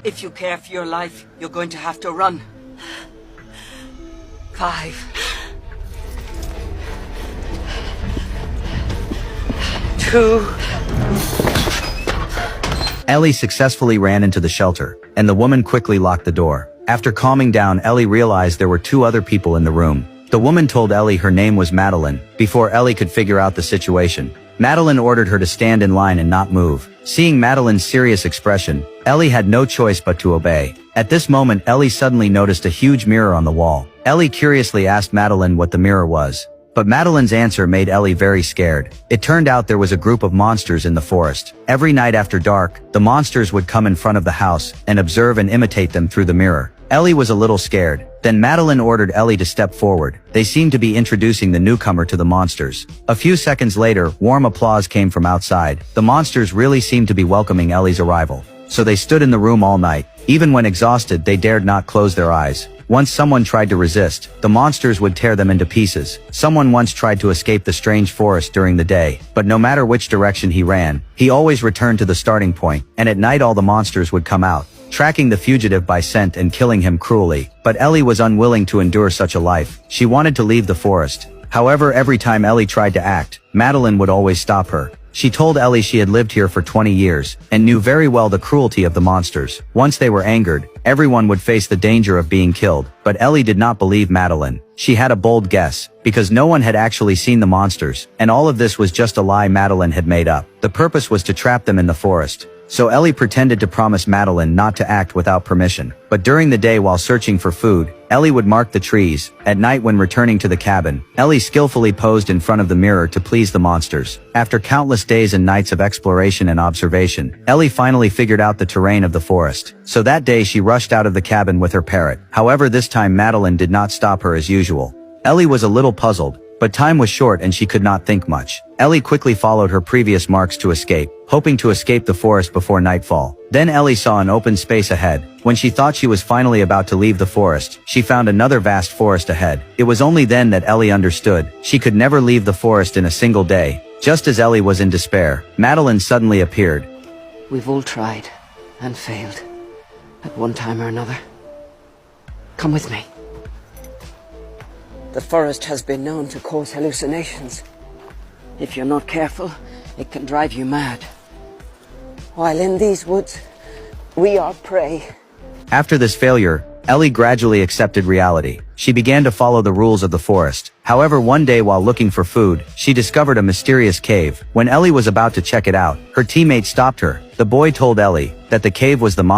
If you care for your life, you're going to have to run. 5. 2. Ellie successfully ran into the shelter, and the woman quickly locked the door. After calming down, Ellie realized there were 2 other people in the room. The woman told Ellie her name was Madeline, before Ellie could figure out the situation. Madeline ordered her to stand in line and not move. Seeing Madeline's serious expression, Ellie had no choice but to obey. At this moment, Ellie suddenly noticed a huge mirror on the wall. Ellie curiously asked Madeline what the mirror was. But Madeline's answer made Ellie very scared. It turned out there was a group of monsters in the forest. Every night after dark, the monsters would come in front of the house and observe and imitate them through the mirror. Ellie was a little scared. Then Madeline ordered Ellie to step forward. They seemed to be introducing the newcomer to the monsters. A few seconds later, warm applause came from outside. The monsters really seemed to be welcoming Ellie's arrival. So they stood in the room all night. Even when exhausted, they dared not close their eyes. Once someone tried to resist, the monsters would tear them into pieces. Someone once tried to escape the strange forest during the day, but no matter which direction he ran, he always returned to the starting point, and at night all the monsters would come out, tracking the fugitive by scent and killing him cruelly. But Ellie was unwilling to endure such a life. She wanted to leave the forest. However, every time Ellie tried to act, Madeline would always stop her. She told Ellie she had lived here for 20 years, and knew very well the cruelty of the monsters. Once they were angered, everyone would face the danger of being killed. But Ellie did not believe Madeline. She had a bold guess, because no one had actually seen the monsters, and all of this was just a lie Madeline had made up. The purpose was to trap them in the forest. So Ellie pretended to promise Madeline not to act without permission. But during the day while searching for food, Ellie would mark the trees. At night when returning to the cabin, Ellie skillfully posed in front of the mirror to please the monsters. After countless days and nights of exploration and observation, Ellie finally figured out the terrain of the forest. So that day she rushed out of the cabin with her parrot. However, this time Madeline did not stop her as usual. Ellie was a little puzzled, but time was short and she could not think much. Ellie quickly followed her previous marks to escape, hoping to escape the forest before nightfall. Then Ellie saw an open space ahead. When she thought she was finally about to leave the forest, she found another vast forest ahead. It was only then that Ellie understood she could never leave the forest in a single day. Just as Ellie was in despair, Madeline suddenly appeared. We've all tried and failed at one time or another. Come with me. The forest has been known to cause hallucinations. If you're not careful, it can drive you mad. While in these woods, we are prey. After this failure, Ellie gradually accepted reality. She began to follow the rules of the forest. However, one day while looking for food, she discovered a mysterious cave. When Ellie was about to check it out, her teammate stopped her. The boy told Ellie that the cave was the monster.